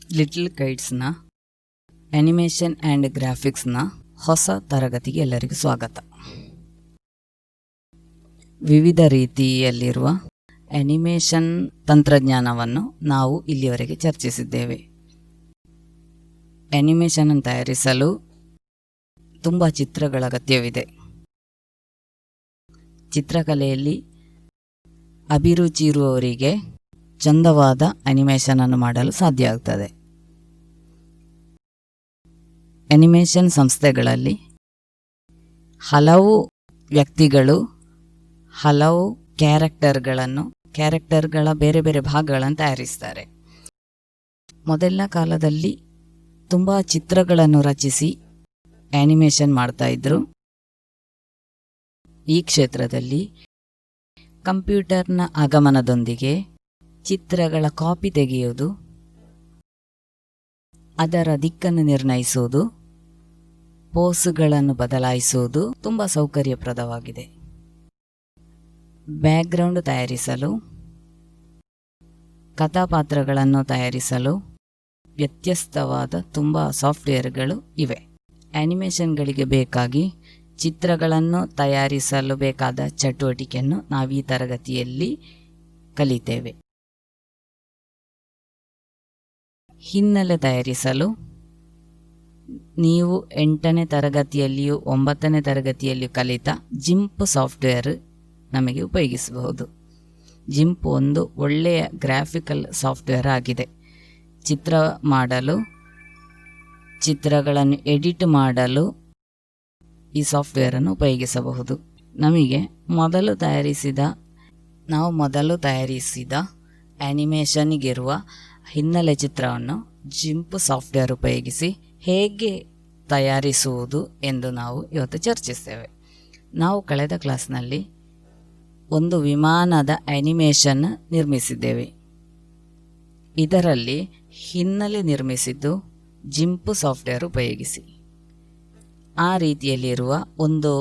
Little ಕೈಟ್ಸ್ನ animation and ಗ್ರಾಫಿಕ್ಸ್ನ ಹೊಸ ತರಗತಿಗೆ ಎಲ್ಲರಿಗೂ ಸ್ವಾಗತ. ವಿವಿಧ ರೀತಿಯಲ್ಲಿರುವ ಅನಿಮೇಷನ್ ತಂತ್ರಜ್ಞಾನವನ್ನು ನಾವು ಇಲ್ಲಿವರೆಗೆ ಚರ್ಚಿಸಿದ್ದೇವೆ. ಅನಿಮೇಷನ್ ಅನ್ನು ತಯಾರಿಸಲು ತುಂಬ ಚಿತ್ರಗಳ ಅಗತ್ಯವಿದೆ. ಚಿತ್ರಕಲೆಯಲ್ಲಿ ಅಭಿರುಚಿ ಇರುವವರಿಗೆ ಚಂದವಾದ ಅನಿಮೇಷನ್ ಅನ್ನು ಮಾಡಲು ಸಾಧ್ಯ ಆಗ್ತದೆ. ಅನಿಮೇಷನ್ ಸಂಸ್ಥೆಗಳಲ್ಲಿ ಹಲವು ವ್ಯಕ್ತಿಗಳು ಹಲವು ಕ್ಯಾರೆಕ್ಟರ್ಗಳ ಬೇರೆ ಬೇರೆ ಭಾಗಗಳನ್ನು ತಯಾರಿಸ್ತಾರೆ. ಮೊದಲಿನ ಕಾಲದಲ್ಲಿ ತುಂಬ ಚಿತ್ರಗಳನ್ನು ರಚಿಸಿ ಆನಿಮೇಷನ್ ಮಾಡ್ತಾ ಇದ್ರು. ಈ ಕ್ಷೇತ್ರದಲ್ಲಿ ಕಂಪ್ಯೂಟರ್ನ ಆಗಮನದೊಂದಿಗೆ ಚಿತ್ರಗಳ ಕಾಪಿ ತೆಗೆಯುವುದು, ಅದರ ದಿಕ್ಕನ್ನು ನಿರ್ಣಯಿಸುವುದು, ಪೋಸ್ಗಳನ್ನು ಬದಲಾಯಿಸುವುದು ತುಂಬ ಸೌಕರ್ಯಪ್ರದವಾಗಿದೆ. ಬ್ಯಾಕ್ಗ್ರೌಂಡ್ ತಯಾರಿಸಲು, ಕಥಾಪಾತ್ರಗಳನ್ನು ತಯಾರಿಸಲು ವ್ಯತ್ಯಸ್ತವಾದ ತುಂಬ ಸಾಫ್ಟ್ವೇರ್ಗಳು ಇವೆ. ಆನಿಮೇಷನ್ಗಳಿಗೆ ಬೇಕಾಗಿ ಚಿತ್ರಗಳನ್ನು ತಯಾರಿಸಲು ಬೇಕಾದ ಚಟುವಟಿಕೆಯನ್ನು ನಾವು ಈ ತರಗತಿಯಲ್ಲಿ ಕಲಿತೇವೆ. ಹಿನ್ನೆಲೆ ತಯಾರಿಸಲು ನೀವು 8ನೇ ತರಗತಿಯಲ್ಲಿಯೂ 9ನೇ ತರಗತಿಯಲ್ಲಿಯೂ ಕಲಿತ ಜಿಂಪ್ ಸಾಫ್ಟ್ವೇರ್ ನಮಗೆ ಉಪಯೋಗಿಸಬಹುದು. ಜಿಂಪ್ ಒಂದು ಒಳ್ಳೆಯ ಗ್ರಾಫಿಕಲ್ ಸಾಫ್ಟ್ವೇರ್ ಆಗಿದೆ. ಚಿತ್ರ ಮಾಡಲು, ಚಿತ್ರಗಳನ್ನು ಎಡಿಟ್ ಮಾಡಲು ಈ ಸಾಫ್ಟ್ವೇರನ್ನು ಉಪಯೋಗಿಸಬಹುದು. ನಾವು ಮೊದಲು ತಯಾರಿಸಿದ ಆನಿಮೇಷನ್ಗಿರುವ ಹಿನ್ನೆಲೆ ಚಿತ್ರವನ್ನು ಜಿಂಪ್ ಸಾಫ್ಟ್ವೇರ್ ಉಪಯೋಗಿಸಿ ಹೇಗೆ ತಯಾರಿಸುವುದು ಎಂದು ನಾವು ಇವತ್ತು ಚರ್ಚಿಸ್ತೇವೆ. ನಾವು ಕಳೆದ ಕ್ಲಾಸ್ನಲ್ಲಿ ಒಂದು ವಿಮಾನದ ಆನಿಮೇಷನ್ ನಿರ್ಮಿಸಿದ್ದೇವೆ. ಇದರಲ್ಲಿ ಹಿನ್ನೆಲೆ ನಿರ್ಮಿಸಿದ್ದು ಜಿಂಪ್ ಸಾಫ್ಟ್ವೇರ್ ಉಪಯೋಗಿಸಿ. ಆ ರೀತಿಯಲ್ಲಿರುವ ಒಂದು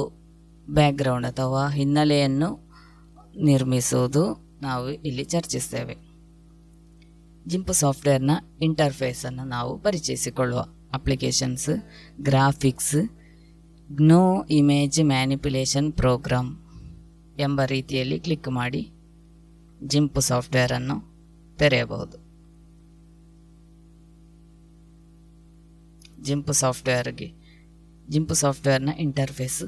ಬ್ಯಾಕ್ಗ್ರೌಂಡ್ ಅಥವಾ ಹಿನ್ನೆಲೆಯನ್ನು ನಿರ್ಮಿಸುವುದು ನಾವು ಇಲ್ಲಿ ಚರ್ಚಿಸ್ತೇವೆ. ಜಿಂಪ್ ಸಾಫ್ಟ್ವೇರ್ನ ಇಂಟರ್ಫೇಸನ್ನು ನಾವು ಪರಿಚಯಿಸಿಕೊಳ್ಳುವ. Applications, graphics, GNU image manipulation program ಎಂಬ ರೀತಿಯಲ್ಲಿ ಕ್ಲಿಕ್ ಮಾಡಿ ಜಿಂಪ್ ಸಾಫ್ಟ್ವೇರನ್ನು ತೆರೆಯಬಹುದು. ಜಿಂಪ್ ಸಾಫ್ಟ್ವೇರ್ನ ಇಂಟರ್ಫೇಸ್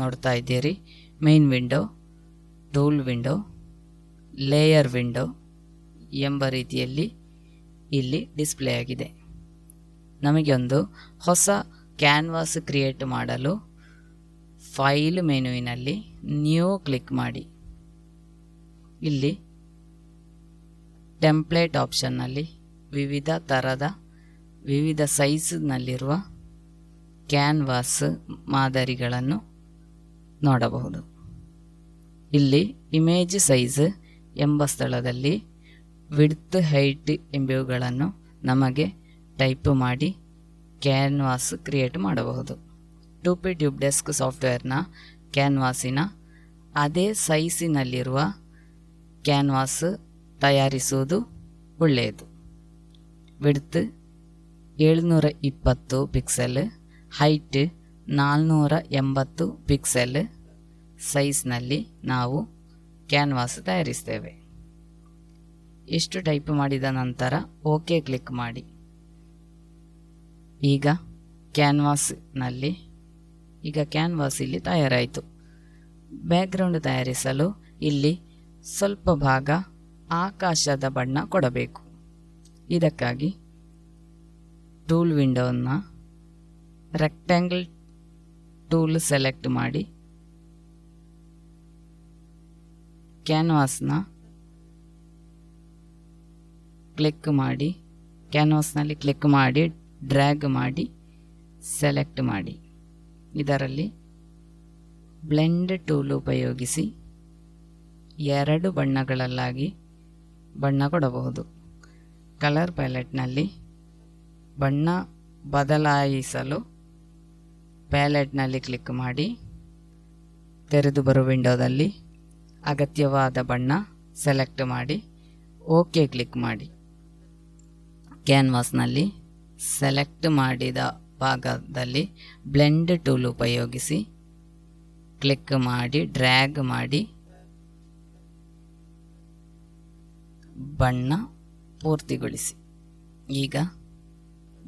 ನೋಡ್ತಾ ಇದ್ದೀರಿ. Main window, tool window, layer window ಎಂಬ ರೀತಿಯಲ್ಲಿ ಇಲ್ಲಿ ಡಿಸ್ಪ್ಲೇ ಆಗಿದೆ. ನಮಗೆ ಒಂದು ಹೊಸ ಕ್ಯಾನ್ವಾಸ್ ಕ್ರಿಯೇಟ್ ಮಾಡಲು ಫೈಲ್ ಮೆನುವಿನಲ್ಲಿ ನ್ಯೂ ಕ್ಲಿಕ್ ಮಾಡಿ. ಇಲ್ಲಿ ಟೆಂಪ್ಲೇಟ್ ಆಪ್ಷನ್ನಲ್ಲಿ ವಿವಿಧ ಸೈಜ್ನಲ್ಲಿರುವ ಕ್ಯಾನ್ವಾಸ್ ಮಾದರಿಗಳನ್ನು ನೋಡಬಹುದು. ಇಲ್ಲಿ ಇಮೇಜ್ ಸೈಜ್ ಎಂಬ ಸ್ಥಳದಲ್ಲಿ ವಿಡ್ತ್, ಹೈಟ್ ಎಂಬುವುಗಳನ್ನು ನಮಗೆ ಟೈಪ್ ಮಾಡಿ ಕ್ಯಾನ್ವಾಸ್ ಕ್ರಿಯೇಟ್ ಮಾಡಬಹುದು. 2P ಟ್ಯೂಬ್ ಡೆಸ್ಕ್ ಸಾಫ್ಟ್ವೇರ್ನ ಕ್ಯಾನ್ವಾಸಿನ ಅದೇ ಸೈಜಿನಲ್ಲಿರುವ ಕ್ಯಾನ್ವಾಸ್ ತಯಾರಿಸುವುದು ಒಳ್ಳೆಯದು. ವಿಡ್ತ್ 720 ಪಿಕ್ಸೆಲ್, ಹೈಟ್ 480 ಪಿಕ್ಸೆಲ್ ಸೈಜ್ನಲ್ಲಿ ನಾವು ಕ್ಯಾನ್ವಾಸ್ ತಯಾರಿಸ್ತೇವೆ. ಇಷ್ಟು ಟೈಪ್ ಮಾಡಿದ ನಂತರ ಓಕೆ ಕ್ಲಿಕ್ ಮಾಡಿ. ಈಗ ಕ್ಯಾನ್ವಾಸ್ ಇಲ್ಲಿ ತಯಾರಾಯಿತು. ಬ್ಯಾಕ್ಗ್ರೌಂಡ್ ತಯಾರಿಸಲು ಇಲ್ಲಿ ಸ್ವಲ್ಪ ಭಾಗ ಆಕಾಶದ ಬಣ್ಣ ಕೊಡಬೇಕು. ಇದಕ್ಕಾಗಿ ಟೂಲ್ ವಿಂಡೋನ ರೆಕ್ಟ್ಯಾಂಗಲ್ ಟೂಲ್ ಸೆಲೆಕ್ಟ್ ಮಾಡಿ ಕ್ಯಾನ್ವಾಸ್ನಲ್ಲಿ ಕ್ಲಿಕ್ ಮಾಡಿ ಡ್ರ್ಯಾಗ್ ಮಾಡಿ ಸೆಲೆಕ್ಟ್ ಮಾಡಿ. ಇದರಲ್ಲಿ ಬ್ಲೆಂಡ್ ಟೂಲ್ ಉಪಯೋಗಿಸಿ 2 ಬಣ್ಣಗಳಲ್ಲಾಗಿ ಬಣ್ಣ ಕೊಡಬಹುದು. ಕಲರ್ ಪ್ಯಾಲೆಟ್ನಲ್ಲಿ ಬಣ್ಣ ಬದಲಾಯಿಸಲು ಪ್ಯಾಲೆಟ್ನಲ್ಲಿ ಕ್ಲಿಕ್ ಮಾಡಿ ತೆರೆದು ಬರುವ ವಿಂಡೋದಲ್ಲಿ ಅಗತ್ಯವಾದ ಬಣ್ಣ ಸೆಲೆಕ್ಟ್ ಮಾಡಿ ಓಕೆ ಕ್ಲಿಕ್ ಮಾಡಿ. ಕ್ಯಾನ್ವಾಸ್ನಲ್ಲಿ ಸೆಲೆಕ್ಟ್ ಮಾಡಿದ ಭಾಗದಲ್ಲಿ ಬ್ಲೆಂಡ್ ಟೂಲ್ ಉಪಯೋಗಿಸಿ ಕ್ಲಿಕ್ ಮಾಡಿ ಡ್ರ್ಯಾಗ್ ಮಾಡಿ ಬಣ್ಣ ಪೂರ್ತಿಗೊಳಿಸಿ. ಈಗ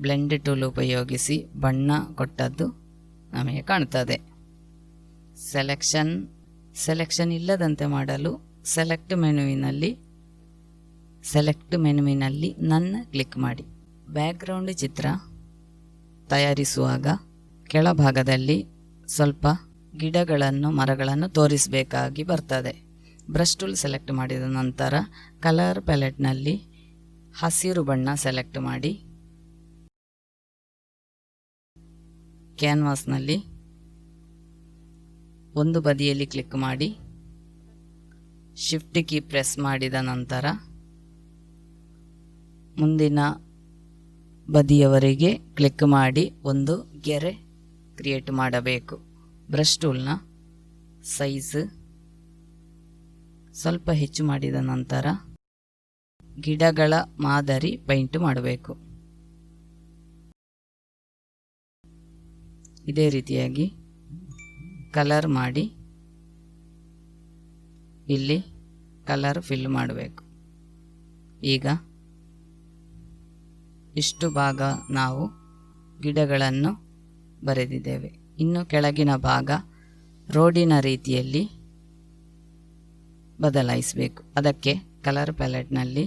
ಬ್ಲೆಂಡ್ ಟೂಲ್ ಉಪಯೋಗಿಸಿ ಬಣ್ಣ ಕೊಟ್ಟದ್ದು ನಮಗೆ ಕಾಣ್ತದೆ. ಸೆಲೆಕ್ಷನ್ ಇಲ್ಲದಂತೆ ಮಾಡಲು ಸೆಲೆಕ್ಟ್ ಮೆನುವಿನಲ್ಲಿ ನನ್ನ ಕ್ಲಿಕ್ ಮಾಡಿ. ಬ್ಯಾಕ್ಗ್ರೌಂಡ್ ಚಿತ್ರ ತಯಾರಿಸುವಾಗ ಕೆಳಭಾಗದಲ್ಲಿ ಸ್ವಲ್ಪ ಗಿಡಗಳನ್ನು ಮರಗಳನ್ನು ತೋರಿಸಬೇಕಾಗಿ ಬರ್ತದೆ. ಬ್ರಷ್ ಟೂಲ್ ಸೆಲೆಕ್ಟ್ ಮಾಡಿದ ನಂತರ ಕಲರ್ ಪ್ಯಾಲೆಟ್ನಲ್ಲಿ ಹಸಿರು ಬಣ್ಣ ಸೆಲೆಕ್ಟ್ ಮಾಡಿ ಕ್ಯಾನ್ವಾಸ್ನಲ್ಲಿ ಒಂದು ಬದಿಯಲ್ಲಿ ಕ್ಲಿಕ್ ಮಾಡಿ ಶಿಫ್ಟ್ ಕೀ ಪ್ರೆಸ್ ಮಾಡಿದ ನಂತರ ಮುಂದಿನ ಬದಿಯವರೆಗೆ ಕ್ಲಿಕ್ ಮಾಡಿ ಒಂದು ಗೆರೆ ಕ್ರಿಯೇಟ್ ಮಾಡಬೇಕು. ಬ್ರಷ್ ಟೂಲ್ನ ಸೈಜ್ ಸ್ವಲ್ಪ ಹೆಚ್ಚು ಮಾಡಿದ ನಂತರ ಗಿಡಗಳ ಮಾದರಿ ಪೈಂಟ್ ಮಾಡಬೇಕು. ಇದೇ ರೀತಿಯಾಗಿ ಕಲರ್ ಮಾಡಿ ಇಲ್ಲಿ ಕಲರ್ ಫಿಲ್ ಮಾಡಬೇಕು. ಈಗ ಇಷ್ಟು ಭಾಗ ನಾವು ಗಿಡಗಳನ್ನು ಬರೆದಿದ್ದೇವೆ. ಇನ್ನು ಕೆಳಗಿನ ಭಾಗ ರೋಡಿನ ರೀತಿಯಲ್ಲಿ ಬದಲಾಯಿಸಬೇಕು. ಅದಕ್ಕೆ ಕಲರ್ ಪ್ಯಾಲೆಟ್ನಲ್ಲಿ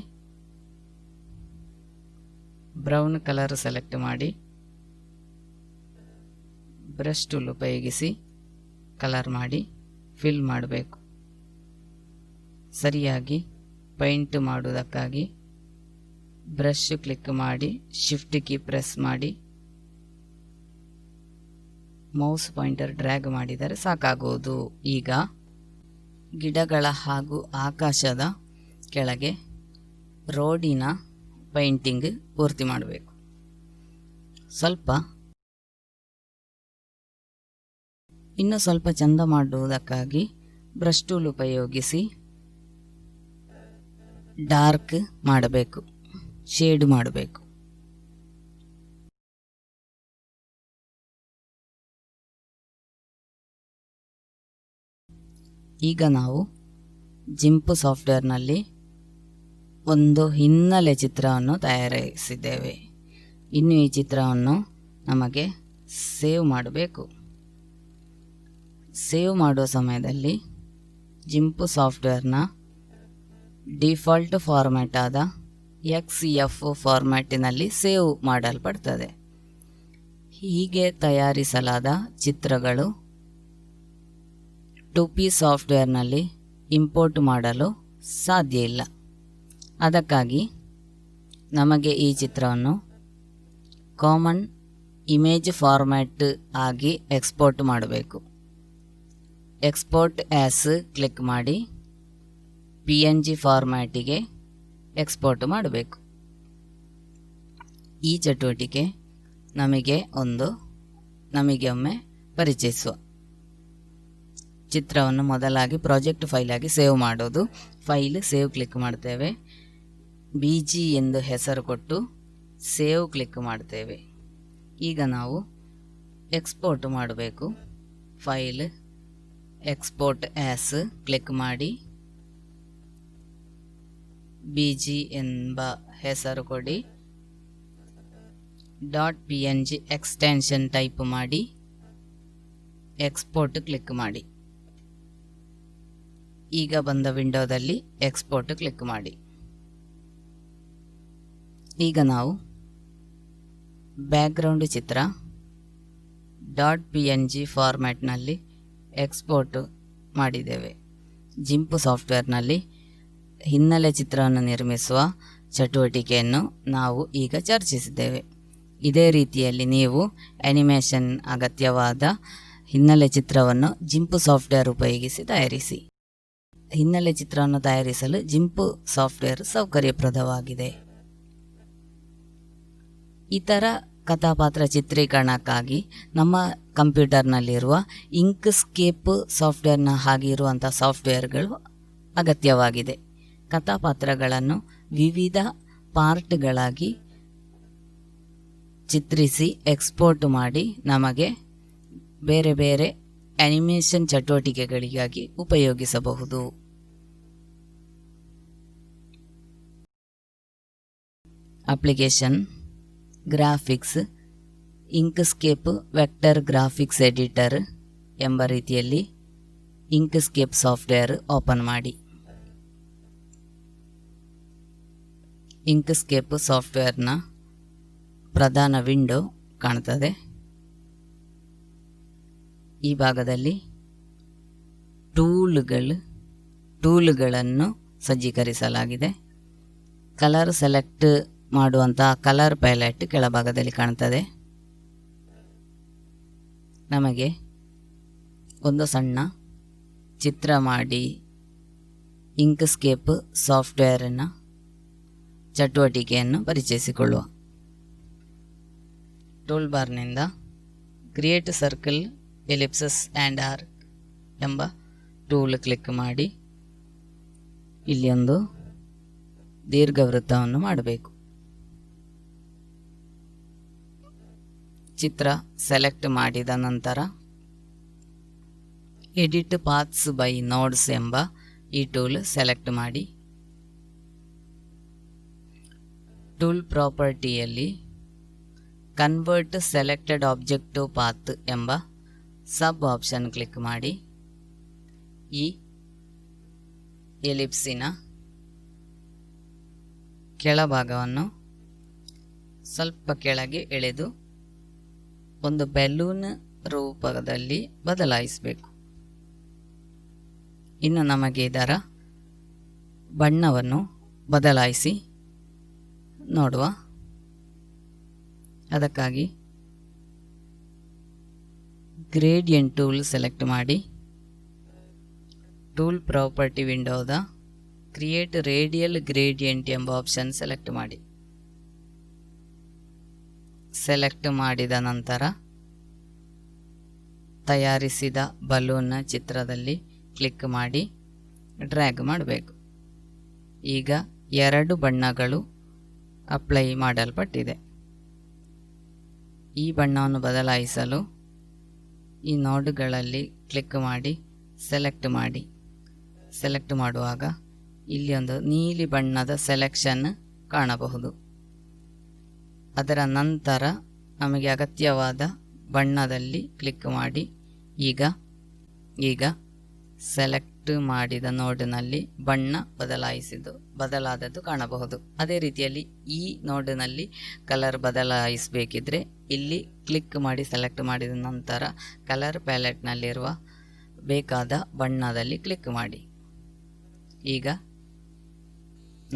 ಬ್ರೌನ್ ಕಲರ್ ಸೆಲೆಕ್ಟ್ ಮಾಡಿ ಬ್ರಷ್ ಟೂಲ್ ಉಪಯೋಗಿಸಿ ಕಲರ್ ಮಾಡಿ ಫಿಲ್ ಮಾಡಬೇಕು. ಸರಿಯಾಗಿ ಪೈಂಟ್ ಮಾಡುವುದಕ್ಕಾಗಿ ಬ್ರಷ್ ಕ್ಲಿಕ್ ಮಾಡಿ ಶಿಫ್ಟ್ ಕೀ ಪ್ರೆಸ್ ಮಾಡಿ ಮೌಸ್ ಪಾಯಿಂಟರ್ ಡ್ರ್ಯಾಗ್ ಮಾಡಿದರೆ ಸಾಕಾಗುವುದು. ಈಗ ಗಿಡಗಳ ಹಾಗೂ ಆಕಾಶದ ಕೆಳಗೆ ರೋಡಿನ ಪೈಂಟಿಂಗ್ ಪೂರ್ತಿ ಮಾಡಬೇಕು. ಇನ್ನು ಸ್ವಲ್ಪ ಚಂದ ಮಾಡುವುದಕ್ಕಾಗಿ ಬ್ರಷ್ ಟೂಲ್ ಉಪಯೋಗಿಸಿ ಡಾರ್ಕ್ ಮಾಡಬೇಕು, ಶೇಡ್ ಮಾಡಬೇಕು. ಈಗ ನಾವು ಜಿಂಪ್ ಸಾಫ್ಟ್ವೇರ್ನಲ್ಲಿ ಒಂದು ಹಿನ್ನೆಲೆ ಚಿತ್ರವನ್ನು ತಯಾರಿಸಿದ್ದೇವೆ. ಇನ್ನು ಈ ಚಿತ್ರವನ್ನು ನಮಗೆ ಸೇವ್ ಮಾಡಬೇಕು. ಸೇವ್ ಮಾಡುವ ಸಮಯದಲ್ಲಿ ಜಿಂಪ್ ಸಾಫ್ಟ್ವೇರ್ನ ಡಿಫಾಲ್ಟ್ ಫಾರ್ಮ್ಯಾಟ್ ಆದ XF ಫಾರ್ಮ್ಯಾಟಿನಲ್ಲಿ ಸೇವ್ ಮಾಡಲ್ಪಡ್ತದೆ. ಹೀಗೆ ತಯಾರಿಸಲಾದ ಚಿತ್ರಗಳು 2P ಸಾಫ್ಟ್ವೇರ್ನಲ್ಲಿ ಇಂಪೋರ್ಟ್ ಮಾಡಲು ಸಾಧ್ಯ ಇಲ್ಲ. ಅದಕ್ಕಾಗಿ ನಮಗೆ ಈ ಚಿತ್ರವನ್ನು ಕಾಮನ್ ಇಮೇಜ್ ಫಾರ್ಮ್ಯಾಟ್ ಆಗಿ ಎಕ್ಸ್ಪೋರ್ಟ್ ಮಾಡಬೇಕು. ಎಕ್ಸ್ಪೋರ್ಟ್ ಆ್ಯಸ್ ಕ್ಲಿಕ್ ಮಾಡಿ PNG ಫಾರ್ಮ್ಯಾಟಿಗೆ ಎಕ್ಸ್ಪೋರ್ಟ್ ಮಾಡಬೇಕು. ಈ ಚಟುವಟಿಕೆ ನಮಗೆ ಒಮ್ಮೆ ಪರಿಚಯಿಸುವ. ಚಿತ್ರವನ್ನು ಮೊದಲಾಗಿ ಪ್ರಾಜೆಕ್ಟ್ ಫೈಲ್ ಆಗಿ ಸೇವ್ ಮಾಡೋದು. ಫೈಲ್ ಸೇವ್ ಕ್ಲಿಕ್ ಮಾಡ್ತೇವೆ. BG ಎಂದು ಹೆಸರು ಕೊಟ್ಟು ಸೇವ್ ಕ್ಲಿಕ್ ಮಾಡ್ತೇವೆ. ಈಗ ನಾವು ಎಕ್ಸ್ಪೋರ್ಟ್ ಮಾಡಬೇಕು. ಫೈಲ್ ಎಕ್ಸ್ಪೋರ್ಟ್ ಆ್ಯಸ್ ಕ್ಲಿಕ್ ಮಾಡಿ BG ಎಂಬ ಹೆಸರು ಕೊಡಿ. .png ಎಕ್ಸ್ಟೆನ್ಷನ್ ಟೈಪ್ ಮಾಡಿ ಎಕ್ಸ್ಪೋರ್ಟ್ ಕ್ಲಿಕ್ ಮಾಡಿ. ಈಗ ಬಂದ ವಿಂಡೋದಲ್ಲಿ ಎಕ್ಸ್ಪೋರ್ಟ್ ಕ್ಲಿಕ್ ಮಾಡಿ. ಈಗ ನಾವು ಬ್ಯಾಕ್ಗ್ರೌಂಡ್ ಚಿತ್ರ .png ಫಾರ್ಮ್ಯಾಟ್ನಲ್ಲಿ ಎಕ್ಸ್ಪೋರ್ಟ್ ಮಾಡಿದ್ದೇವೆ. ಜಿಂಪ್ ಸಾಫ್ಟ್ವೇರ್ನಲ್ಲಿ ಹಿನ್ನೆಲೆ ಚಿತ್ರವನ್ನು ನಿರ್ಮಿಸುವ ಚಟುವಟಿಕೆಯನ್ನು ನಾವು ಈಗ ಚರ್ಚಿಸಿದ್ದೇವೆ. ಇದೇ ರೀತಿಯಲ್ಲಿ ನೀವು ಆನಿಮೇಷನ್ ಅಗತ್ಯವಾದ ಹಿನ್ನೆಲೆ ಚಿತ್ರವನ್ನು ಜಿಂಪ್ ಸಾಫ್ಟ್ವೇರ್ ಉಪಯೋಗಿಸಿ ತಯಾರಿಸಿ. ಹಿನ್ನೆಲೆ ಚಿತ್ರವನ್ನು ತಯಾರಿಸಲು ಜಿಂಪ್ ಸಾಫ್ಟ್ವೇರ್ ಸೌಕರ್ಯಪ್ರದವಾಗಿದೆ. ಇತರ ಕಥಾಪಾತ್ರ ಚಿತ್ರೀಕರಣಕ್ಕಾಗಿ ನಮ್ಮ ಕಂಪ್ಯೂಟರ್ನಲ್ಲಿರುವ ಇಂಕ್ಸ್ಕೇಪ್ ಸಾಫ್ಟ್ವೇರ್ನ ಹಾಗೆ ಇರುವಂಥ ಸಾಫ್ಟ್ವೇರ್ಗಳು ಅಗತ್ಯವಾಗಿದೆ. ಕಥಾಪಾತ್ರಗಳನ್ನು ವಿವಿಧ ಪಾರ್ಟ್ಗಳಾಗಿ ಚಿತ್ರಿಸಿ ಎಕ್ಸ್ಪೋರ್ಟ್ ಮಾಡಿ ನಮಗೆ ಬೇರೆ ಬೇರೆ ಅನಿಮೇಷನ್ ಚಟುವಟಿಕೆಗಳಿಗಾಗಿ ಉಪಯೋಗಿಸಬಹುದು. Application graphics Inkscape vector graphics editor ಎಂಬ ರೀತಿಯಲ್ಲಿ ಇಂಕ್ಸ್ಕೇಪ್ ಸಾಫ್ಟ್ವೇರ್ ಓಪನ್ ಮಾಡಿ. ಇಂಕ್ಸ್ಕೇಪ್ ಸಾಫ್ಟ್ವೇರ್ನ ಪ್ರಧಾನ ವಿಂಡೋ ಕಾಣ್ತದೆ. ಈ ಭಾಗದಲ್ಲಿ ಟೂಲ್ಗಳನ್ನು ಸಜ್ಜೀಕರಿಸಲಾಗಿದೆ. ಕಲರ್ ಸೆಲೆಕ್ಟ್ ಮಾಡುವಂತಹ ಕಲರ್ ಪ್ಯಾಲೆಟ್ ಕೆಳಭಾಗದಲ್ಲಿ ಕಾಣ್ತದೆ. ನಮಗೆ ಒಂದು ಸಣ್ಣ ಚಿತ್ರ ಮಾಡಿ ಇಂಕ್ಸ್ಕೇಪ್ ಸಾಫ್ಟ್ವೇರಿನ ಚಟುವಟಿಕೆಯನ್ನು ಪರಿಚಯಿಸಿಕೊಳ್ಳುವ. ಟೂಲ್ ಬಾರ್ನಿಂದ create circle ellipses and arc ಎಂಬ ಟೂಲ್ ಕ್ಲಿಕ್ ಮಾಡಿ ಇಲ್ಲಿ ಒಂದು ದೀರ್ಘವೃತ್ತವನ್ನು ಮಾಡಬೇಕು. ಚಿತ್ರ ಸೆಲೆಕ್ಟ್ ಮಾಡಿದ ನಂತರ ಎಡಿಟ್ ಪಾತ್ಸ್ ಬೈ ನೋಡ್ಸ್ ಎಂಬ ಈ ಟೂಲ್ ಸೆಲೆಕ್ಟ್ ಮಾಡಿ ಟೂಲ್ ಪ್ರಾಪರ್ಟಿಯಲ್ಲಿ convert selected object to path ಎಂಬ ಸಬ್ ಆಪ್ಷನ್ ಕ್ಲಿಕ್ ಮಾಡಿ ಈ ಎಲಿಪ್ಸಿನ ಕೆಳಭಾಗವನ್ನು ಸ್ವಲ್ಪ ಕೆಳಗೆ ಎಳೆದು ಒಂದು ಬೆಲೂನ್ ರೂಪದಲ್ಲಿ ಬದಲಾಯಿಸಬೇಕು. ಇನ್ನು ನಮಗೆ ಇದರ ಬಣ್ಣವನ್ನು ಬದಲಾಯಿಸಿ ನೋಡುವ. ಅದಕ್ಕಾಗಿ ಗ್ರೇಡಿಯಂಟ್ ಟೂಲ್ ಸೆಲೆಕ್ಟ್ ಮಾಡಿ ಟೂಲ್ ಪ್ರಾಪರ್ಟಿ ವಿಂಡೋದ ಕ್ರಿಯೇಟ್ ರೇಡಿಯಲ್ ಗ್ರೇಡಿಯಂಟ್ ಎಂಬ ಆಪ್ಷನ್ ಸೆಲೆಕ್ಟ್ ಮಾಡಿ. ಸೆಲೆಕ್ಟ್ ಮಾಡಿದ ನಂತರ ತಯಾರಿಸಿದ ಬಲೂನ್ನ ಚಿತ್ರದಲ್ಲಿ ಕ್ಲಿಕ್ ಮಾಡಿ ಡ್ರ್ಯಾಗ್ ಮಾಡಬೇಕು. ಈಗ 2 ಬಣ್ಣಗಳು ಅಪ್ಲೈ ಮಾಡಲ್ಪಟ್ಟಿದೆ. ಈ ಬಣ್ಣವನ್ನು ಬದಲಾಯಿಸಲು ಈ ನೋಡ್ಗಳಲ್ಲಿ ಕ್ಲಿಕ್ ಮಾಡಿ ಸೆಲೆಕ್ಟ್ ಮಾಡುವಾಗ ಇಲ್ಲಿ ಒಂದು ನೀಲಿ ಬಣ್ಣದ ಸೆಲೆಕ್ಷನ್ ಕಾಣಬಹುದು. ಅದರ ನಂತರ ನಮಗೆ ಅಗತ್ಯವಾದ ಬಣ್ಣದಲ್ಲಿ ಕ್ಲಿಕ್ ಮಾಡಿ ಈಗ ಸೆಲೆಕ್ಟ್ ಮಾಡಿದ ನೋಡ್ನಲ್ಲಿ ಬಣ್ಣ ಬದಲಾದದ್ದು ಕಾಣಬಹುದು. ಅದೇ ರೀತಿಯಲ್ಲಿ ಈ ನೋಡ್ನಲ್ಲಿ ಕಲರ್ ಬದಲಾಯಿಸಬೇಕಿದ್ರೆ ಇಲ್ಲಿ ಕ್ಲಿಕ್ ಮಾಡಿ ಸೆಲೆಕ್ಟ್ ಮಾಡಿದ ನಂತರ ಕಲರ್ ಪ್ಯಾಲೆಟ್ನಲ್ಲಿರುವ ಬೇಕಾದ ಬಣ್ಣದಲ್ಲಿ ಕ್ಲಿಕ್ ಮಾಡಿ. ಈಗ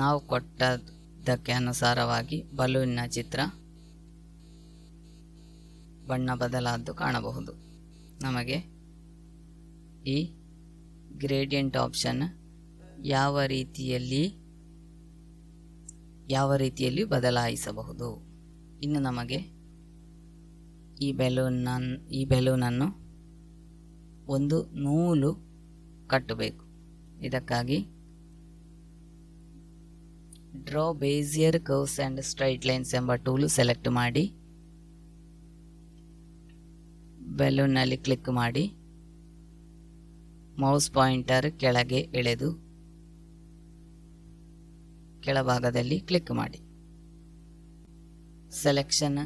ನಾವು ಕೊಟ್ಟದ್ದಕ್ಕೆ ಅನುಸಾರವಾಗಿ ಬಲೂನ್ನ ಚಿತ್ರ ಬಣ್ಣ ಬದಲಾದ್ದು ಕಾಣಬಹುದು. ನಮಗೆ ಈ ಗ್ರೇಡಿಯಂಟ್ ಆಪ್ಷನ್ ಯಾವ ರೀತಿಯಲ್ಲಿ ಬದಲಾಯಿಸಬಹುದು. ಇನ್ನು ನಮಗೆ ಈ ಬೆಲೂನನ್ನು ಒಂದು ನೂಲು ಕಟ್ಟಬೇಕು. ಇದಕ್ಕಾಗಿ draw bezier curves and straight lines ಎಂಬ ಟೂಲ್ ಸೆಲೆಕ್ಟ್ ಮಾಡಿ ಬೆಲೂನ್ನಲ್ಲಿ ಕ್ಲಿಕ್ ಮಾಡಿ ಮೌಸ್ ಪಾಯಿಂಟರ್ ಕೆಳಗೆ ಎಳೆದು ಕೆಳಭಾಗದಲ್ಲಿ ಕ್ಲಿಕ್ ಮಾಡಿ. ಸೆಲೆಕ್ಷನ್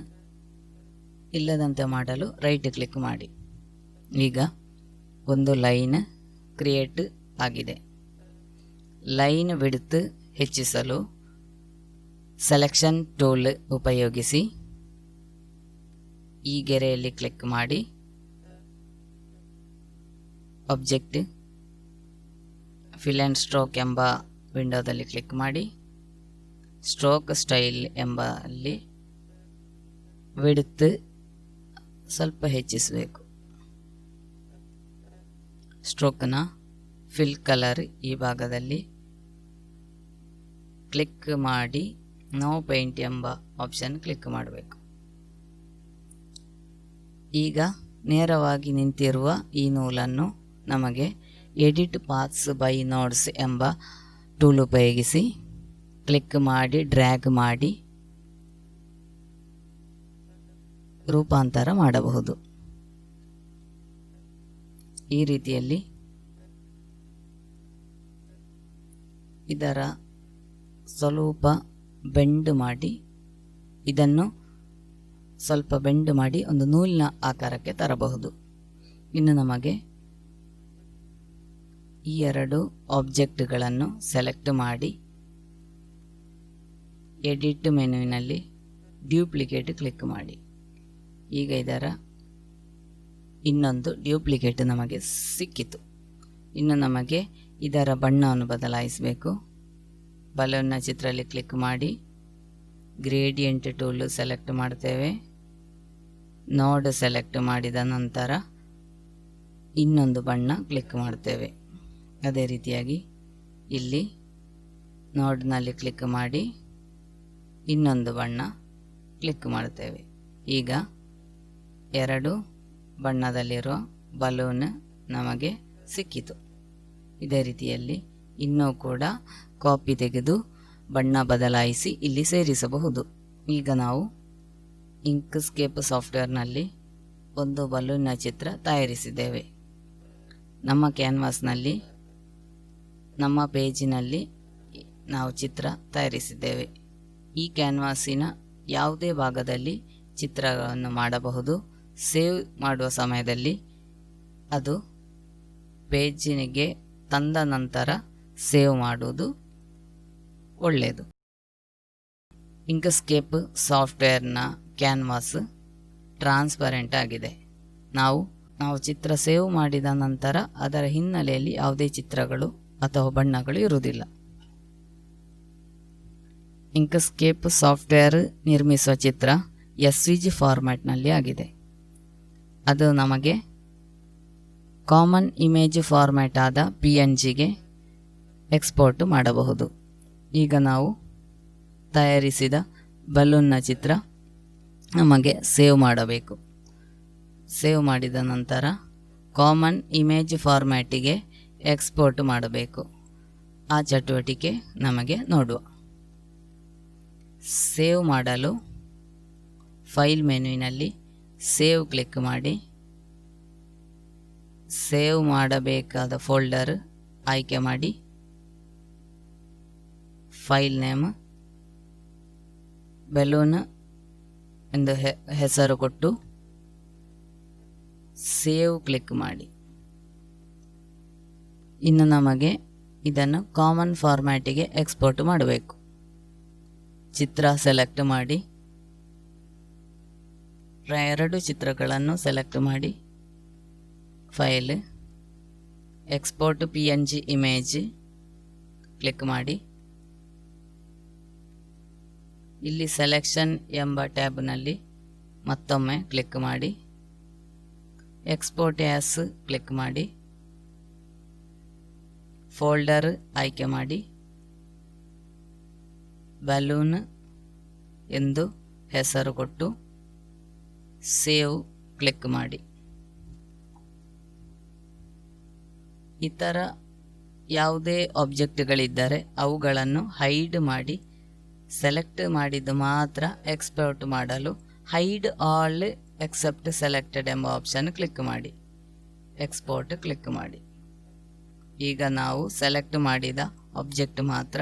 ಇಲ್ಲದಂತೆ ಮಾಡಲು ರೈಟ್ ಕ್ಲಿಕ್ ಮಾಡಿ. ಈಗ ಒಂದು ಲೈನ್ ಕ್ರಿಯೇಟ್ ಆಗಿದೆ. ಲೈನ್ ವಿಡ್ತ್ ಹೆಚ್ಚಿಸಲು ಸೆಲೆಕ್ಷನ್ ಟೂಲ್ ಉಪಯೋಗಿಸಿ ಈ ಗೆರೆಯಲ್ಲಿ ಕ್ಲಿಕ್ ಮಾಡಿ ಆಬ್ಜೆಕ್ಟ್ ಫಿಲ್ ಆ್ಯಂಡ್ ಸ್ಟ್ರೋಕ್ ಎಂಬ ವಿಂಡೋದಲ್ಲಿ ಕ್ಲಿಕ್ ಮಾಡಿ ಸ್ಟ್ರೋಕ್ ಸ್ಟೈಲ್ ಎಂಬಲ್ಲಿ ವಿಡ್ತ್ ಸ್ವಲ್ಪ ಹೆಚ್ಚಿಸಬೇಕು. ಸ್ಟ್ರೋಕ್ನ ಫಿಲ್ ಕಲರ್ ಈ ಭಾಗದಲ್ಲಿ ಕ್ಲಿಕ್ ಮಾಡಿ ನೋ ಪೇಂಟ್ ಎಂಬ ಆಪ್ಷನ್ ಕ್ಲಿಕ್ ಮಾಡಬೇಕು. ಈಗ ನೇರವಾಗಿ ನಿಂತಿರುವ ಈ ನೂಲನ್ನು ನಮಗೆ ಎಡಿಟ್ ಪಾತ್ಸ್ ಬೈ ನೋಡ್ಸ್ ಎಂಬ ಟೂಲ್ ಉಪಯೋಗಿಸಿ ಕ್ಲಿಕ್ ಮಾಡಿ ಡ್ರ್ಯಾಗ್ ಮಾಡಿ ರೂಪಾಂತರ ಮಾಡಬಹುದು. ಈ ರೀತಿಯಲ್ಲಿ ಇದರ ಸ್ವಲ್ಪ ಬೆಂಡ್ ಮಾಡಿ, ಇದನ್ನು ಸ್ವಲ್ಪ ಬೆಂಡ್ ಮಾಡಿ ಒಂದು ನೂಲಿನ ಆಕಾರಕ್ಕೆ ತರಬಹುದು. ಇನ್ನು ನಮಗೆ ಈ ಎರಡು ಆಬ್ಜೆಕ್ಟ್ಗಳನ್ನು ಸೆಲೆಕ್ಟ್ ಮಾಡಿ ಎಡಿಟ್ ಮೆನುವಿನಲ್ಲಿ ಡ್ಯೂಪ್ಲಿಕೇಟ್ ಕ್ಲಿಕ್ ಮಾಡಿ. ಈಗ ಇದರ ಇನ್ನೊಂದು ಡ್ಯೂಪ್ಲಿಕೇಟ್ ನಮಗೆ ಸಿಕ್ಕಿತು. ಇನ್ನು ನಮಗೆ ಇದರ ಬಣ್ಣವನ್ನು ಬದಲಾಯಿಸಬೇಕು. ಬಲೂನ್ನ ಚಿತ್ರದಲ್ಲಿ ಕ್ಲಿಕ್ ಮಾಡಿ ಗ್ರೇಡಿಯಂಟ್ ಟೂಲ್ ಸೆಲೆಕ್ಟ್ ಮಾಡ್ತೇವೆ. ನೋಡ್ ಸೆಲೆಕ್ಟ್ ಮಾಡಿದ ನಂತರ ಇನ್ನೊಂದು ಬಣ್ಣ ಕ್ಲಿಕ್ ಮಾಡ್ತೇವೆ. ಅದೇ ರೀತಿಯಾಗಿ ಇಲ್ಲಿ ನೋಡ್ನಲ್ಲಿ ಕ್ಲಿಕ್ ಮಾಡಿ ಇನ್ನೊಂದು ಬಣ್ಣ ಕ್ಲಿಕ್ ಮಾಡ್ತೇವೆ. ಈಗ ಎರಡು ಬಣ್ಣದಲ್ಲಿರುವ ಬಲೂನ್ ನಮಗೆ ಸಿಕ್ಕಿತು. ಇದೇ ರೀತಿಯಲ್ಲಿ ಇನ್ನೂ ಕೂಡ ಕಾಪಿ ತೆಗೆದು ಬಣ್ಣ ಬದಲಾಯಿಸಿ ಇಲ್ಲಿ ಸೇರಿಸಬಹುದು. ಈಗ ನಾವು ಇಂಕ್ಸ್ಕೇಪ್ ಸಾಫ್ಟ್ವೇರ್ನಲ್ಲಿ ಒಂದು ಬಲೂನ್ನ ಚಿತ್ರ ತಯಾರಿಸಿದ್ದೇವೆ. ನಮ್ಮ ಕ್ಯಾನ್ವಾಸ್ನಲ್ಲಿ, ನಮ್ಮ ಪೇಜಿನಲ್ಲಿ ನಾವು ಚಿತ್ರ ತಯಾರಿಸಿದ್ದೇವೆ. ಈ ಕ್ಯಾನ್ವಾಸಿನ ಯಾವುದೇ ಭಾಗದಲ್ಲಿ ಚಿತ್ರಗಳನ್ನು ಮಾಡಬಹುದು. ಸೇವ್ ಮಾಡುವ ಸಮಯದಲ್ಲಿ ಅದು ಪೇಜಿಗೆ ತಂದ ನಂತರ ಸೇವ್ ಮಾಡುವುದು ಒಳ್ಳೆಯದು. ಇಂಕ್ಸ್ಕೇಪ್ ಸಾಫ್ಟ್ವೇರ್ನ ಕ್ಯಾನ್ವಾಸ್ ಟ್ರಾನ್ಸ್ಪರೆಂಟ್ ಆಗಿದೆ. ನಾವು ಚಿತ್ರ ಸೇವ್ ಮಾಡಿದ ನಂತರ ಅದರ ಹಿನ್ನೆಲೆಯಲ್ಲಿ ಯಾವುದೇ ಚಿತ್ರಗಳು ಅಥವಾ ಬಣ್ಣಗಳು ಇರುವುದಿಲ್ಲ. ಇಂಕ್ಸ್ಕೇಪ್ ಸಾಫ್ಟ್ವೇರ್ ನಿರ್ಮಿಸುವ ಚಿತ್ರ SVG ಫಾರ್ಮ್ಯಾಟ್ನಲ್ಲಿ ಆಗಿದೆ. ಅದು ನಮಗೆ ಕಾಮನ್ ಇಮೇಜ್ ಫಾರ್ಮ್ಯಾಟ್ ಆದ PNGಗೆ ಎಕ್ಸ್ಪೋರ್ಟ್ ಮಾಡಬಹುದು. ಈಗ ನಾವು ತಯಾರಿಸಿದ ಬಲೂನ್ನ ಚಿತ್ರ ನಮಗೆ ಸೇವ್ ಮಾಡಬೇಕು. ಸೇವ್ ಮಾಡಿದ ನಂತರ ಕಾಮನ್ ಇಮೇಜ್ ಫಾರ್ಮ್ಯಾಟಿಗೆ ಎಕ್ಸ್ಪೋರ್ಟ್ ಮಾಡಬೇಕು. ಆ ಚಟುವಟಿಕೆ ನಮಗೆ ನೋಡುವ. ಸೇವ್ ಮಾಡಲು ಫೈಲ್ ಮೆನುವಿನಲ್ಲಿ ಸೇವ್ ಕ್ಲಿಕ್ ಮಾಡಿ ಸೇವ್ ಮಾಡಬೇಕಾದ ಫೋಲ್ಡರ್ ಆಯ್ಕೆ ಮಾಡಿ ಫೈಲ್ ನೇಮ್ ಬಲೂನ್ ಎಂದು ಹೆಸರು ಕೊಟ್ಟು ಸೇವ್ ಕ್ಲಿಕ್ ಮಾಡಿ. ಇನ್ನು ನಮಗೆ ಇದನ್ನು ಕಾಮನ್ ಫಾರ್ಮ್ಯಾಟಿಗೆ ಎಕ್ಸ್ಪೋರ್ಟ್ ಮಾಡಬೇಕು. ಚಿತ್ರ ಸೆಲೆಕ್ಟ್ ಮಾಡಿ, ಎರಡು ಚಿತ್ರಗಳನ್ನು ಸೆಲೆಕ್ಟ್ ಮಾಡಿ, file export PNG image click ಮಾಡಿ. ಇಲ್ಲಿ ಸೆಲೆಕ್ಷನ್ ಎಂಬ ಟ್ಯಾಬ್ನಲ್ಲಿ ಮತ್ತೊಮ್ಮೆ ಕ್ಲಿಕ್ ಮಾಡಿ ಎಕ್ಸ್ಪೋರ್ಟ್ ಆಸ್ ಕ್ಲಿಕ್ ಮಾಡಿ ಫೋಲ್ಡರ್ ಆಯ್ಕೆ ಮಾಡಿ ಬಲೂನ್ ಎಂದು ಹೆಸರು ಕೊಟ್ಟು ಸೇವ್ ಕ್ಲಿಕ್ ಮಾಡಿ. ಇತರ ಯಾವುದೇ ಆಬ್ಜೆಕ್ಟ್ಗಳಿದ್ದರೆ ಅವುಗಳನ್ನು ಹೈಡ್ ಮಾಡಿ ಸೆಲೆಕ್ಟ್ ಮಾಡಿದ್ದು ಮಾತ್ರ ಎಕ್ಸ್ಪೋರ್ಟ್ ಮಾಡಲು ಹೈಡ್ ಆಲ್ ಎಕ್ಸೆಪ್ಟ್ ಸೆಲೆಕ್ಟೆಡ್ ಎಂಬ ಆಪ್ಷನ್ ಕ್ಲಿಕ್ ಮಾಡಿ ಎಕ್ಸ್ಪೋರ್ಟ್ ಕ್ಲಿಕ್ ಮಾಡಿ. ಈಗ ನಾವು ಸೆಲೆಕ್ಟ್ ಮಾಡಿದ ಆಬ್ಜೆಕ್ಟ್ ಮಾತ್ರ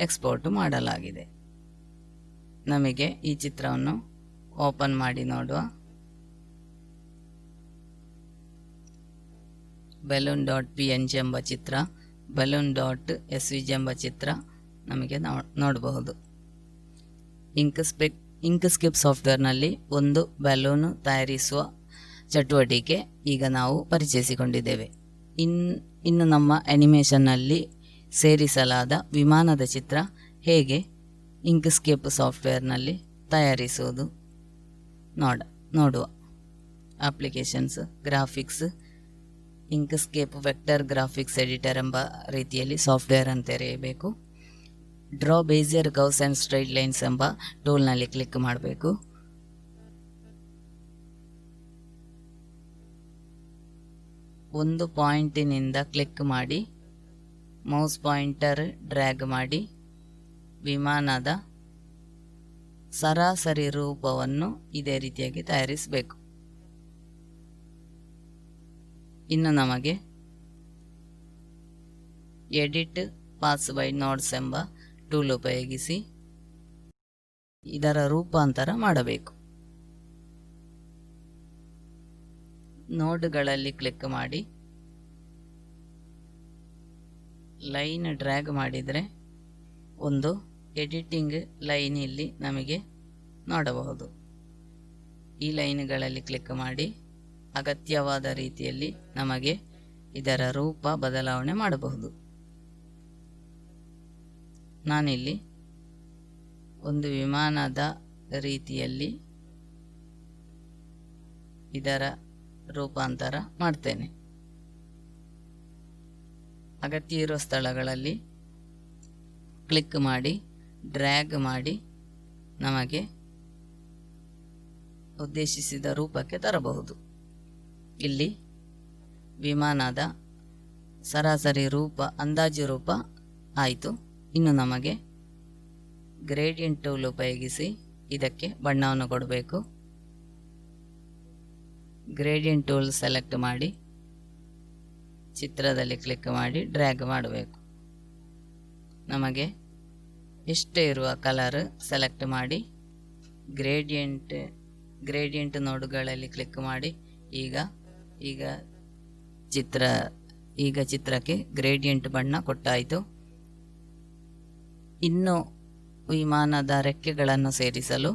ಎಕ್ಸ್ಪೋರ್ಟ್ ಮಾಡಲಾಗಿದೆ. ನಮಗೆ ಈ ಚಿತ್ರವನ್ನು ಓಪನ್ ಮಾಡಿ ನೋಡುವ. balloon.png ಎಂಬ ಚಿತ್ರ, balloon.svg ಎಂಬ ಚಿತ್ರ ನಮಗೆ ನೋಡಬಹುದು. ಇಂಕ್ಸ್ಕೇಪ್ ಸಾಫ್ಟ್ವೇರ್ನಲ್ಲಿ ಒಂದು ಬಲೂನ್ ತಯಾರಿಸುವ ಚಟುವಟಿಕೆ ಈಗ ನಾವು ಪರಿಚಯಿಸಿಕೊಂಡಿದ್ದೇವೆ. ಇನ್ನು ನಮ್ಮ ಅನಿಮೇಷನ್ನಲ್ಲಿ ಸೇರಿಸಲಾದ ವಿಮಾನದ ಚಿತ್ರ ಹೇಗೆ ಇಂಕ್ಸ್ಕೇಪ್ ಸಾಫ್ಟ್ವೇರ್ನಲ್ಲಿ ತಯಾರಿಸುವುದು ನೋಡುವ. Applications, graphics, Inkscape vector graphics editor ಎಂಬ ರೀತಿಯಲ್ಲಿ ಸಾಫ್ಟ್ವೇರ್ ಅನ್ನು ತೆರೆಯಬೇಕು. Draw bezier curves and straight lines ಎಂಬ ಟೂಲ್ನಲ್ಲಿ ಕ್ಲಿಕ್ ಮಾಡಬೇಕು. ಒಂದು ಪಾಯಿಂಟಿನಿಂದ ಕ್ಲಿಕ್ ಮಾಡಿ ಮೌಸ್ ಪಾಯಿಂಟರ್ ಡ್ರ್ಯಾಗ್ ಮಾಡಿ ವಿಮಾನದ ಸರಾಸರಿ ರೂಪವನ್ನು ಇದೇ ರೀತಿಯಾಗಿ ತಯಾರಿಸಬೇಕು. ಇನ್ನು ನಮಗೆ ಎಡಿಟ್ ಪಾಸ್ ಬೈ ನೋಡ್ಸ್ ಎಂಬ ಟೂಲ್ ಉಪಯೋಗಿಸಿ ಇದರ ರೂಪಾಂತರ ಮಾಡಬೇಕು. ನೋಡ್ಗಳಲ್ಲಿ ಕ್ಲಿಕ್ ಮಾಡಿ ಲೈನ್ ಡ್ರ್ಯಾಗ್ ಮಾಡಿದರೆ ಒಂದು ಎಡಿಟಿಂಗ್ ಲೈನ್ ಇಲ್ಲಿ ನಮಗೆ ನೋಡಬಹುದು. ಈ ಲೈನ್ಗಳಲ್ಲಿ ಕ್ಲಿಕ್ ಮಾಡಿ ಅಗತ್ಯವಾದ ರೀತಿಯಲ್ಲಿ ನಮಗೆ ಇದರ ರೂಪ ಬದಲಾವಣೆ ಮಾಡಬಹುದು. ನಾನಿಲ್ಲಿ ಒಂದು ವಿಮಾನದ ರೀತಿಯಲ್ಲಿ ಇದರ ರೂಪಾಂತರ ಮಾಡ್ತೇನೆ. ಅಗತ್ಯ ಇರುವ ಸ್ಥಳಗಳಲ್ಲಿ ಕ್ಲಿಕ್ ಮಾಡಿ ಡ್ರ್ಯಾಗ್ ಮಾಡಿ ನಮಗೆ ಉದ್ದೇಶಿಸಿದ ರೂಪಕ್ಕೆ ತರಬಹುದು. ಇಲ್ಲಿ ವಿಮಾನದ ಸರಾಸರಿ ರೂಪ, ಅಂದಾಜು ರೂಪ ಆಯಿತು. ಇನ್ನು ನಮಗೆ ಗ್ರೇಡಿಯಂಟ್ ಟೂಲ್ ಉಪಯೋಗಿಸಿ ಇದಕ್ಕೆ ಬಣ್ಣವನ್ನು ಕೊಡಬೇಕು. ಗ್ರೇಡಿಯಂಟ್ ಟೂಲ್ ಸೆಲೆಕ್ಟ್ ಮಾಡಿ ಚಿತ್ರದಲ್ಲಿ ಕ್ಲಿಕ್ ಮಾಡಿ ಡ್ರ್ಯಾಗ್ ಮಾಡಬೇಕು. ನಮಗೆ ಇಷ್ಟ ಇರುವ ಕಲರ್ ಸೆಲೆಕ್ಟ್ ಮಾಡಿ ಗ್ರೇಡಿಯಂಟ್ ನೋಡ್ಗಳಲ್ಲಿ ಕ್ಲಿಕ್ ಮಾಡಿ ಈಗ ಚಿತ್ರಕ್ಕೆ ಗ್ರೇಡಿಯಂಟ್ ಬಣ್ಣ ಕೊಟ್ಟಾಯಿತು. ಇನ್ನು ವಿಮಾನದ ರೆಕ್ಕೆಗಳನ್ನು ಸೇರಿಸಲು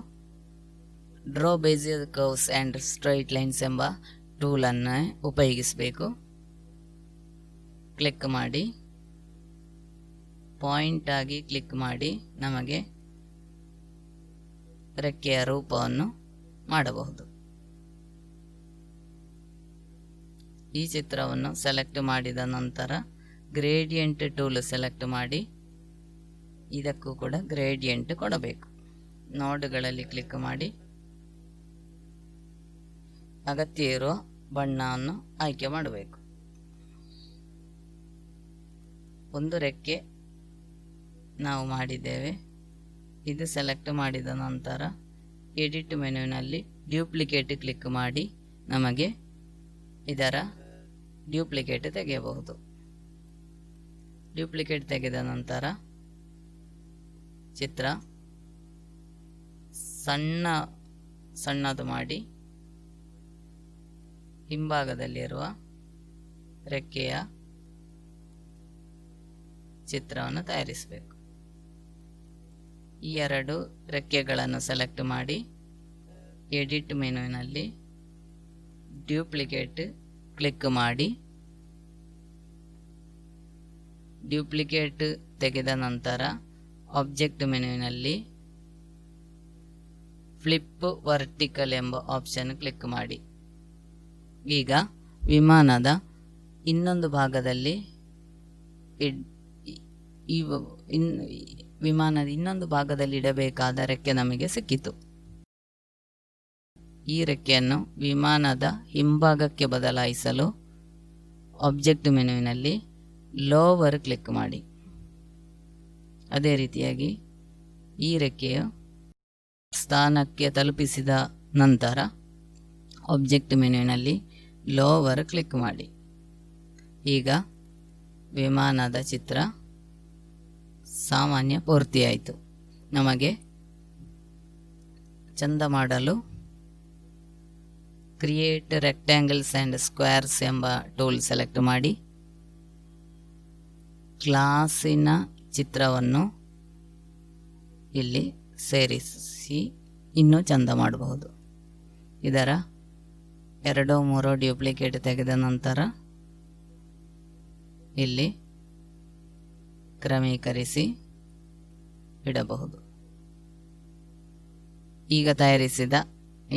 draw bezier curves and straight lines ಎಂಬ ಟೂಲನ್ನು ಉಪಯೋಗಿಸಬೇಕು. ಕ್ಲಿಕ್ ಮಾಡಿ ಪಾಯಿಂಟ್ ಆಗಿ ಕ್ಲಿಕ್ ಮಾಡಿ ನಮಗೆ ರೆಕ್ಕೆಯ ರೂಪವನ್ನು ಮಾಡಬಹುದು. ಈ ಚಿತ್ರವನ್ನು ಸೆಲೆಕ್ಟ್ ಮಾಡಿದ ನಂತರ ಗ್ರೇಡಿಯಂಟ್ ಟೂಲ್ ಸೆಲೆಕ್ಟ್ ಮಾಡಿ ಇದಕ್ಕೂ ಕೂಡ ಗ್ರೇಡಿಯಂಟ್ ಕೊಡಬೇಕು. ನೋಡ್ಗಳಲ್ಲಿ ಕ್ಲಿಕ್ ಮಾಡಿ ಅಗತ್ಯ ಇರುವ ಬಣ್ಣವನ್ನು ಆಯ್ಕೆ ಮಾಡಬೇಕು. ಒಂದು ರೆಕ್ಕೆ ನಾವು ಮಾಡಿದ್ದೇವೆ. ಇದು ಸೆಲೆಕ್ಟ್ ಮಾಡಿದ ನಂತರ ಎಡಿಟ್ ಮೆನುವಿನಲ್ಲಿ ಡ್ಯೂಪ್ಲಿಕೇಟ್ ಕ್ಲಿಕ್ ಮಾಡಿ ನಮಗೆ ಇದರ ಡ್ಯೂಪ್ಲಿಕೇಟ್ ತೆಗೆಯಬಹುದು. ಡ್ಯೂಪ್ಲಿಕೇಟ್ ತೆಗೆದ ನಂತರ ಚಿತ್ರ ಸಣ್ಣದು ಮಾಡಿ ಹಿಂಭಾಗದಲ್ಲಿರುವ ರೆಕ್ಕೆಯ ಚಿತ್ರವನ್ನು ತಯಾರಿಸಬೇಕು. ಈ ಎರಡು ರೆಕ್ಕೆಗಳನ್ನು ಸೆಲೆಕ್ಟ್ ಮಾಡಿ ಎಡಿಟ್ ಮೆನುವಿನಲ್ಲಿ ಡ್ಯೂಪ್ಲಿಕೇಟ್ ಕ್ಲಿಕ್ ಮಾಡಿ ಡ್ಯೂಪ್ಲಿಕೇಟ್ ತೆಗೆದ ನಂತರ ಆಬ್ಜೆಕ್ಟ್ ಮೆನುವಿನಲ್ಲಿ ಫ್ಲಿಪ್ ವರ್ಟಿಕಲ್ ಎಂಬ ಆಪ್ಷನ್ ಕ್ಲಿಕ್ ಮಾಡಿ. ಈಗ ವಿಮಾನದ ಇನ್ನೊಂದು ಭಾಗದಲ್ಲಿ ಇಡಬೇಕಾದ ರೆಕ್ಕೆ ನಮಗೆ ಸಿಕ್ಕಿತು. ಈ ರೆಕ್ಕೆಯನ್ನು ವಿಮಾನದ ಹಿಂಭಾಗಕ್ಕೆ ಬದಲಾಯಿಸಲು ಆಬ್ಜೆಕ್ಟ್ ಮೆನುವಿನಲ್ಲಿ ಲೋವರ್ ಕ್ಲಿಕ್ ಮಾಡಿ. ಅದೇ ರೀತಿಯಾಗಿ ಈ ರೆಕ್ಕೆಯ ಸ್ಥಾನಕ್ಕೆ ತಲುಪಿಸಿದ ನಂತರ ಆಬ್ಜೆಕ್ಟ್ ಮೆನುವಿನಲ್ಲಿ ಲೋವರ್ ಕ್ಲಿಕ್ ಮಾಡಿ. ಈಗ ವಿಮಾನದ ಚಿತ್ರ ಸಾಮಾನ್ಯ ಪೂರ್ತಿಯಾಯಿತು. ನಮಗೆ ಚಂದ ಮಾಡಲು ಕ್ರಿಯೇಟ್ ರೆಕ್ಟ್ಯಾಂಗಲ್ಸ್ ಆ್ಯಂಡ್ ಸ್ಕ್ವೇರ್ಸ್ ಎಂಬ ಟೂಲ್ ಸೆಲೆಕ್ಟ್ ಮಾಡಿ ಗ್ಲಾಸಿನ ಚಿತ್ರವನ್ನು ಇಲ್ಲಿ ಸೇರಿಸಿ ಇನ್ನೂ ಚಂದ ಮಾಡಬಹುದು. ಇದರ 2-3 ಡ್ಯೂಪ್ಲಿಕೇಟ್ ತೆಗೆದ ನಂತರ ಇಲ್ಲಿ ಕ್ರಮೀಕರಿಸಿ ಇಡಬಹುದು. ಈಗ ತಯಾರಿಸಿದ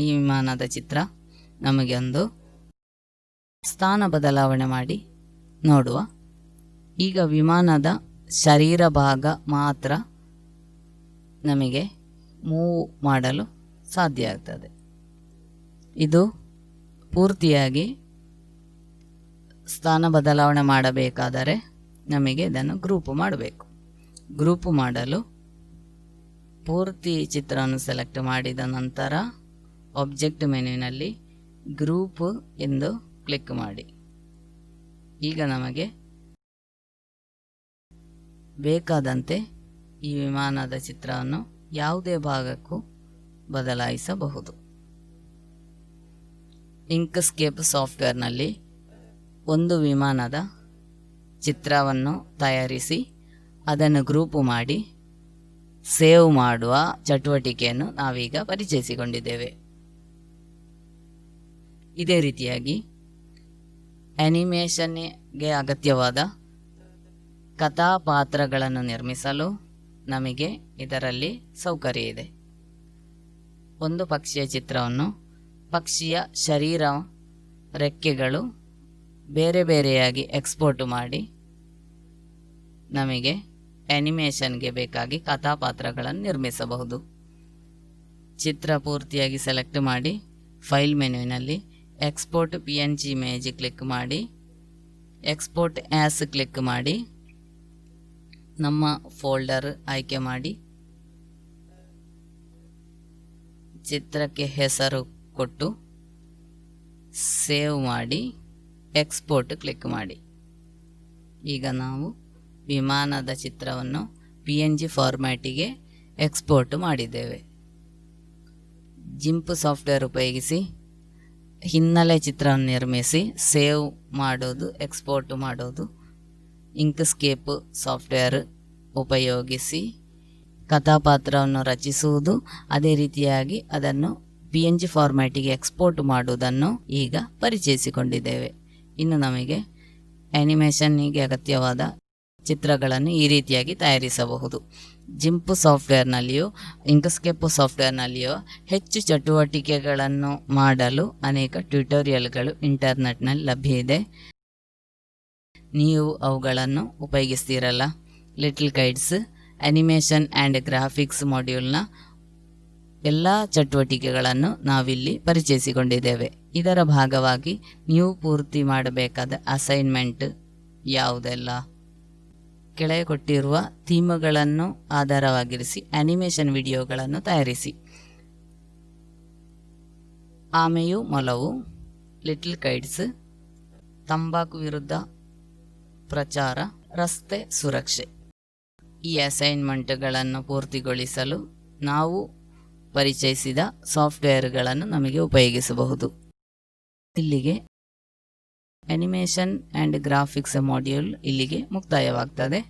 ಈ ವಿಮಾನದ ಚಿತ್ರ ನಮಗೆ ಒಂದು ಸ್ಥಾನ ಬದಲಾವಣೆ ಮಾಡಿ ನೋಡುವ. ಈಗ ವಿಮಾನದ ಶರೀರ ಭಾಗ ಮಾತ್ರ ನಮಗೆ ಮೂವ್ ಮಾಡಲು ಸಾಧ್ಯ ಆಗ್ತದೆ. ಇದು ಪೂರ್ತಿಯಾಗಿ ಸ್ಥಾನ ಬದಲಾವಣೆ ಮಾಡಬೇಕಾದರೆ ನಮಗೆ ಇದನ್ನು ಗ್ರೂಪ್ ಮಾಡಬೇಕು. ಗ್ರೂಪ್ ಮಾಡಲು ಪೂರ್ತಿ ಚಿತ್ರವನ್ನು ಸೆಲೆಕ್ಟ್ ಮಾಡಿದ ನಂತರ ಆಬ್ಜೆಕ್ಟ್ ಮೆನುವಿನಲ್ಲಿ ಗ್ರೂಪ್ ಎಂದು ಕ್ಲಿಕ್ ಮಾಡಿ. ಈಗ ನಮಗೆ ಬೇಕಾದಂತೆ ಈ ವಿಮಾನದ ಚಿತ್ರವನ್ನು ಯಾವುದೇ ಭಾಗಕ್ಕೂ ಬದಲಾಯಿಸಬಹುದು. ಇಂಕ್ಸ್ಕೇಪ್ ಸಾಫ್ಟ್ವೇರ್ನಲ್ಲಿ ಒಂದು ವಿಮಾನದ ಚಿತ್ರವನ್ನು ತಯಾರಿಸಿ ಅದನ್ನು ಗ್ರೂಪ್ ಮಾಡಿ ಸೇವ್ ಮಾಡುವ ಚಟುವಟಿಕೆಯನ್ನು ನಾವೀಗ ಪರಿಚಯಿಸಿಕೊಂಡಿದ್ದೇವೆ. ಇದೇ ರೀತಿಯಾಗಿ ಆನಿಮೇಷನ್ಗೆ ಅಗತ್ಯವಾದ ಕಥಾಪಾತ್ರಗಳನ್ನು ನಿರ್ಮಿಸಲು ನಮಗೆ ಇದರಲ್ಲಿ ಸೌಕರ್ಯ ಇದೆ. ಒಂದು ಪಕ್ಷಿಯ ಚಿತ್ರವನ್ನು, ಪಕ್ಷಿಯ ಶರೀರ, ರೆಕ್ಕೆಗಳು ಬೇರೆ ಬೇರೆಯಾಗಿ ಎಕ್ಸ್ಪೋರ್ಟ್ ಮಾಡಿ ನಮಗೆ ಆನಿಮೇಷನ್ಗೆ ಬೇಕಾಗಿ ಕಥಾಪಾತ್ರಗಳನ್ನು ನಿರ್ಮಿಸಬಹುದು. ಚಿತ್ರ ಪೂರ್ತಿಯಾಗಿ ಸೆಲೆಕ್ಟ್ ಮಾಡಿ ಫೈಲ್ ಮೆನುವಿನಲ್ಲಿ ಎಕ್ಸ್ಪೋರ್ಟ್ PNG ಇಮೇಜ್ ಕ್ಲಿಕ್ ಮಾಡಿ ಎಕ್ಸ್ಪೋರ್ಟ್ ಆ್ಯಸ್ ಕ್ಲಿಕ್ ಮಾಡಿ ನಮ್ಮ ಫೋಲ್ಡರ್ ಆಯ್ಕೆ ಮಾಡಿ ಚಿತ್ರಕ್ಕೆ ಹೆಸರು ಕೊಟ್ಟು ಸೇವ್ ಮಾಡಿ ಎಕ್ಸ್ಪೋರ್ಟ್ ಕ್ಲಿಕ್ ಮಾಡಿ. ಈಗ ನಾವು ವಿಮಾನದ ಚಿತ್ರವನ್ನು PNG ಫಾರ್ಮ್ಯಾಟಿಗೆ ಎಕ್ಸ್ಪೋರ್ಟ್ ಮಾಡಿದ್ದೇವೆ. ಜಿಂಪ್ ಸಾಫ್ಟ್ವೇರ್ ಉಪಯೋಗಿಸಿ ಹಿನ್ನೆಲೆ ಚಿತ್ರವನ್ನು ನಿರ್ಮಿಸಿ ಸೇವ್ ಮಾಡೋದು, ಎಕ್ಸ್ಪೋರ್ಟ್ ಮಾಡೋದು. ಇಂಕ್ಸ್ಕೇಪ್ ಸಾಫ್ಟ್ವೇರ್ ಉಪಯೋಗಿಸಿ ಕಥಾಪಾತ್ರವನ್ನು ರಚಿಸುವುದು, ಅದೇ ರೀತಿಯಾಗಿ ಅದನ್ನು PNG ಫಾರ್ಮ್ಯಾಟಿಗೆ ಎಕ್ಸ್ಪೋರ್ಟ್ ಮಾಡುವುದನ್ನು ಈಗ ಪರಿಚಯಿಸಿಕೊಂಡಿದ್ದೇವೆ. ಇನ್ನು ನಮಗೆ ಆನಿಮೇಷನ್ನಿಗೆ ಅಗತ್ಯವಾದ ಚಿತ್ರಗಳನ್ನು ಈ ರೀತಿಯಾಗಿ ತಯಾರಿಸಬಹುದು. ಜಿಂಪ್ ಸಾಫ್ಟ್ವೇರ್ನಲ್ಲಿಯೋ ಇಂಕ್ಸ್ಕೇಪ್ ಸಾಫ್ಟ್ವೇರ್ನಲ್ಲಿಯೋ ಹೆಚ್ಚು ಚಟುವಟಿಕೆಗಳನ್ನು ಮಾಡಲು ಅನೇಕ ಟ್ಯುಟೋರಿಯಲ್ಗಳು ಇಂಟರ್ನೆಟ್ನಲ್ಲಿ ಲಭ್ಯ ಇದೆ. ನೀವು ಅವುಗಳನ್ನು ಉಪಯೋಗಿಸ್ತೀರಲ್ಲ. Little guides animation and graphics ಮಾಡ್ಯೂಲ್ನ ಎಲ್ಲ ಚಟುವಟಿಕೆಗಳನ್ನು ನಾವಿಲ್ಲಿ ಪರಿಚಯಿಸಿಕೊಂಡಿದ್ದೇವೆ. ಇದರ ಭಾಗವಾಗಿ ನೀವು ಪೂರ್ತಿ ಮಾಡಬೇಕಾದ ಅಸೈನ್ಮೆಂಟ್ ಯಾವುದೆಲ್ಲ, ಕೆಳಗೆ ಕೊಟ್ಟಿರುವ ಥೀಮ್ಗಳನ್ನು ಆಧಾರವಾಗಿರಿಸಿ ಆನಿಮೇಷನ್ ವಿಡಿಯೋಗಳನ್ನು ತಯಾರಿಸಿ. ಆಮೆಯು ಮೊಲವು, ಲಿಟಲ್ ಗೈಡ್ಸ್, ತಂಬಾಕು ವಿರುದ್ಧ ಪ್ರಚಾರ, ರಸ್ತೆ ಸುರಕ್ಷೆ. ಈ ಅಸೈನ್ಮೆಂಟ್ಗಳನ್ನು ಪೂರ್ತಿಗೊಳಿಸಲು ನಾವು ಪರಿಚಯಿಸಿದ ಸಾಫ್ಟ್ವೇರ್ಗಳನ್ನು ನಮಗೆ ಉಪಯೋಗಿಸಬಹುದು. ಇಲ್ಲಿಗೆ ಆನಿಮೇಷನ್ ಆ್ಯಂಡ್ ಗ್ರಾಫಿಕ್ಸ್ ಮಾಡ್ಯೂಲ್ ಇಲ್ಲಿಗೆ ಮುಕ್ತಾಯವಾಗ್ತದೆ.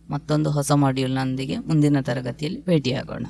ಮತ್ತೊಂದು ಹೊಸ ಮಾಡ್ಯೂಲ್ನೊಂದಿಗೆ ಮುಂದಿನ ತರಗತಿಯಲ್ಲಿ ಭೇಟಿಯಾಗೋಣ.